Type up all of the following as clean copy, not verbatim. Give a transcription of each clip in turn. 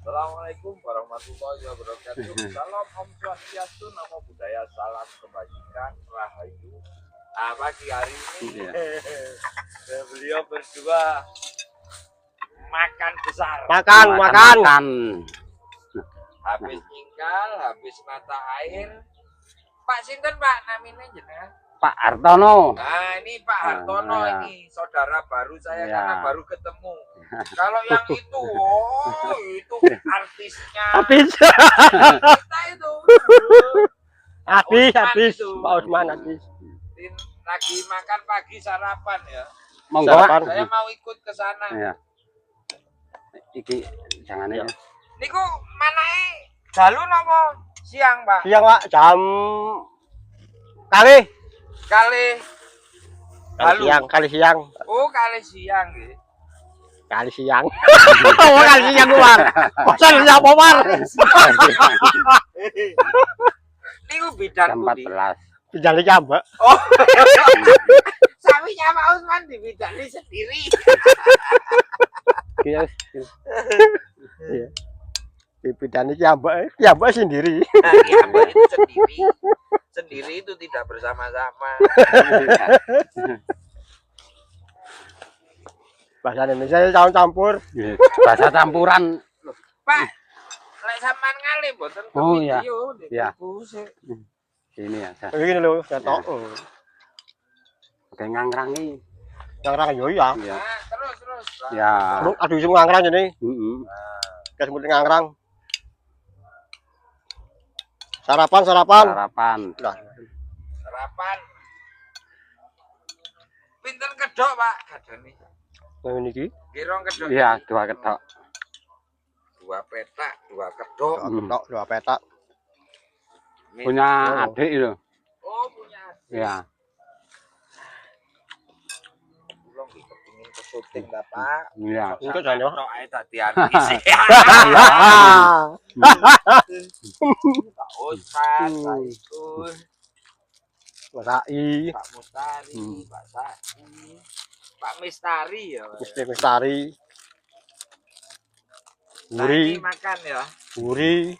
Assalamualaikum warahmatullahi wabarakatuh. Salam Om Swastiastu, Namo Buddhaya, salam kebajikan, rahayu. Pagi hari ini beliau berdua makan besar. Makan. Habis tinggal, habis mata air. Pak Sinten Pak namanya jenengan? Pak Hartono. Nah ini Pak Hartono ya. ini saudara baru saya Ya. karena baru ketemu. Kalau yang itu, itu artisnya. Habis. Kita itu. Habis. Itu. Pak Usman habis. Lagi makan pagi sarapan ya. Monggo. Saya mau ikut ke sana. Ya. Iki jangan ya. Niku manae dalu napa siang, Pak? Siang, Pak, jam kali siang. Oh, kali siang nggih. Kali siang. Oh, kali siang keluar. Bosan ya Pomar. Niku bidan Jam pundi? 14. Bidang jambak. Oh. Sawinya Pak Usman dibidani sendiri. Iya. Iya. Di bidang jambak sendiri. Jambak itu sendiri. Sendiri itu tidak bersama-sama. Bahasa Indonesia campur. Bahasa campuran. Pak, lek sampean ngalih mboten ke Oh, iya. video Iya. sik. Ini ya. Begini lho, ketok. Oke ngangrangi. Ngangrang yo ya. Nah, terus. Ya. Aduh sing ngangrang jene. Heeh. Kes mesti ngangrang. Sarapan. Lah. Sarapan. Pinten kedok, Pak? Kadane. Yang ini ki? Kirong kedok. Iya, 2 kedok. 2 petak, 2 kedok. 2 petak. Punya adik itu. Oh, punya adik. Iya. Belum kepingin ke syuting, Bapak. Iya. Enggak jangan tok ae dadi artis. Pak Usman, Pak Ikus, Masai, Pak Mustari, Pak Saki, Pak Mistari ya. Mistari. Buri makan ya. Buri.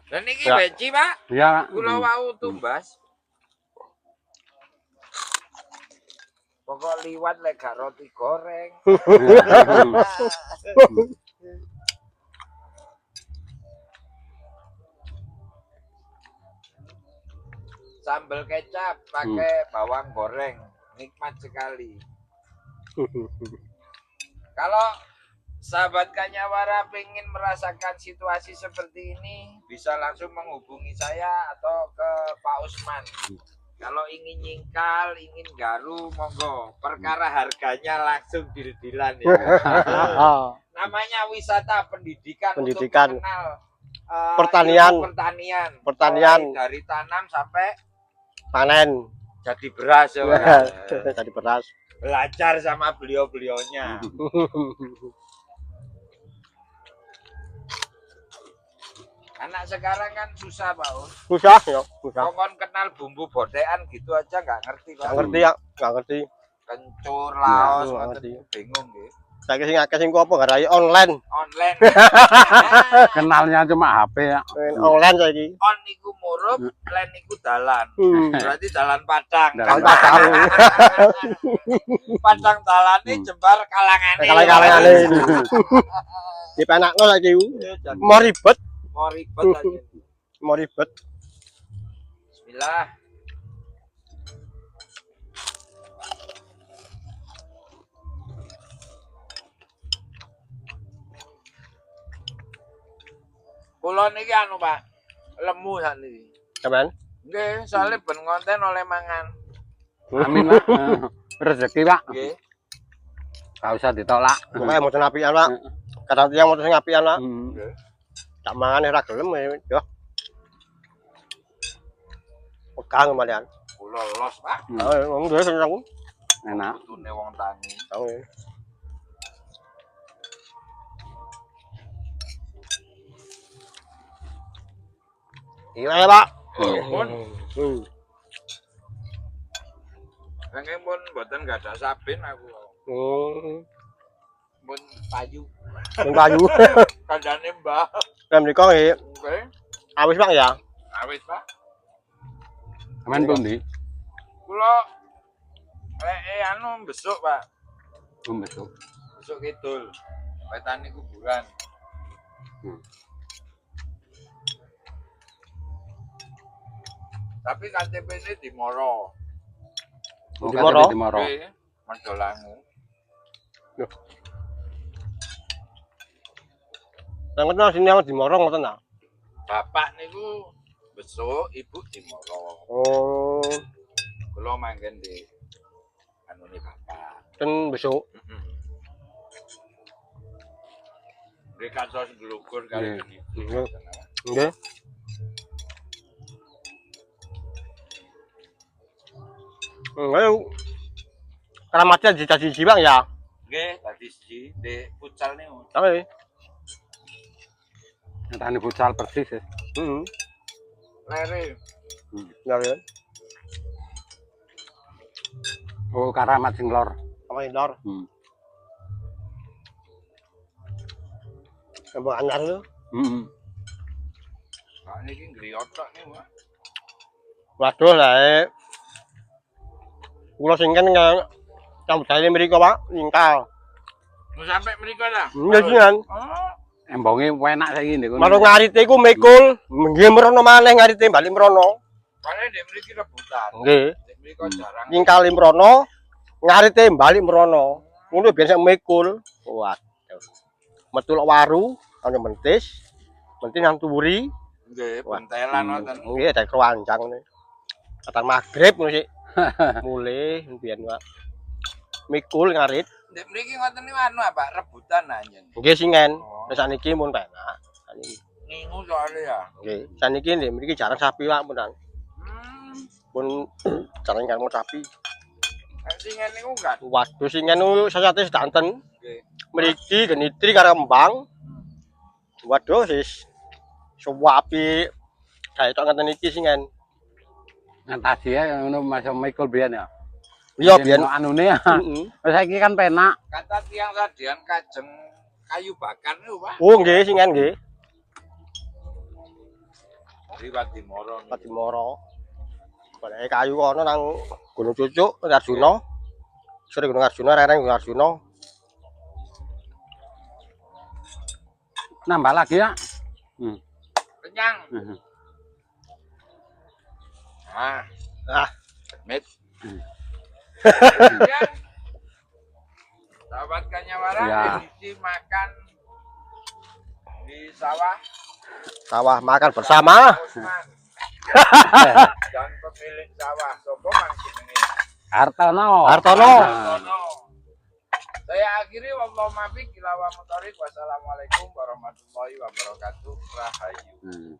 Dan ini beci, Pak. Iya. Kula wau tumbas. Pokok liwat lek gak roti goreng. Sambal kecap pakai bawang goreng, nikmat sekali. Kalau sahabat Kanyawara pengen merasakan situasi seperti ini, bisa langsung menghubungi saya atau ke Pak Usman. Kalau ingin nyingkal, ingin garu, monggo. Perkara harganya langsung deal-dealan ya. Namanya wisata pendidikan. Untuk mengenal pertanian. Dari tanam sampai panen. Jadi beras ya. Jadi beras. Belajar sama beliau-beliaunya. Anak sekarang kan susah, Pak. Susah ya, susah. Kokon kenal bumbu bodean gitu aja nggak ngerti, Pak. Nggak ngerti. Kencur, laos, ngerti. bingung nggih. Saya sing akeh sing apa garai online. Kenalnya cuma HP ya. Online saiki. On niku murup, len niku dalan. Berarti dalan Padang. Padang dalane jembar kalangane. Kalangane. Dipenakno saiki. Mau ribet aja. Mau ribet. Bismillah. Kula niki anu, Pak. Lemu sakniki. Sampean? Nggih, soalnya ben konten oleh mangan. Amin lah. Rezeki Pak. Nggih. Gak usah ditolak. Pokoke mboten apian, Pak. Kata tiyang mboten sing apian, Pak. Nggih. Tak mangan ora gelem yo. Pegang malian. Kula los, Pak. Wong duwe seneng. Enak. Kutune wong tani. Iya, Pak. Pun. Nanging pun mboten enggak ada sabin aku. pun payu. Ning payu. Kandane Mbah. Lah mriko nggih Oke. awis Pak ya. Awit, Pak. Aman pundi? Kula anu besok, Pak. Besok. Besok kidul. Wetane kuburan. Hmm. Tapi KTP-ne di Moro. Oh, Di Moro? Di Moro. Oke, Mandolangu. Nang kono sini di Morong ngoten ta. Bapak niku besok, ibu di Moro. Oh, Kula manggen di anune bapak. ten besok. Heeh. Nggih kantos glukur kali ini. Nggih. Ayo. Keramatnya siji Bang ya. Nggih, tadi siji di futsal niku. Tapi Tani futsal persis ya. Lere. ya ya. Oh, Karamat sing lor. Apa indor? Hmm. Kembang anyar itu. Heeh. Pak niki ngriotok niku, Pak. Waduh lah. Kula sing kan nyambut gawe mriko Pak, nyingkal. Mau sampai mriko ta? Iya kan. Oh, Embonge enak saiki niku. Marang ngarite iku mikul, nggih mrono maneh ngarite bali mrono. paling dek mriki rebutan. Nggih. Dek mriko jarang. Nyingkali mrono, ngarite bali mrono. Ngono biasa mikul. Waduh. Metu lok waru, ana mentis. Mentis nang turi. Nggih, pentelan wonten. Nggih, ada keroncang ngene. Kadang magrib ngono sik. Mulai mbiyen Pak. Mikul ngarit. Dek mriki ngoten niku anu apa? Rebutan anjen. Nggih singen. Oh. Wis saniki mun penak. Saniki. Ngingu soalnya ya. Nggih, saniki ndek mriki jarang sapi Pak punan. Pun jarang kamu sapi. Singen niku kan. Waduh singen niku sasate sedanten. Nggih. Mriki genitri karo kembang. Waduh sis suwapi kae tok ngeten iki singen. Ngentasi ya ngono Mas Michael biyen ya. Iya biyen Anune ya. heeh. Wis saiki kan penak. Kata tiang sadian kajeng kayu bakar niku, Pak. Oh nggih singen nggih. Liwat di Moro. Pati Moro. Balai kayu kono nang Gunung Cucuk, Arjuna. Sore Gunung Arjuna, rereng Gunung Arjuna. Nambah lagi ya. Kenyang. Heeh. Ah, Ah, mit. Ya. Sahabat Kanyawara, Ya. edisi makan di sawah sawah makan bersama. Usman dan pemilik sawah Sopo Mangkin ini. Hartono. Hartono. Hartono. Saya akhiri wallahualam ila wa muthariq. Wassalamualaikum warahmatullahi wabarakatuh. Rahayu.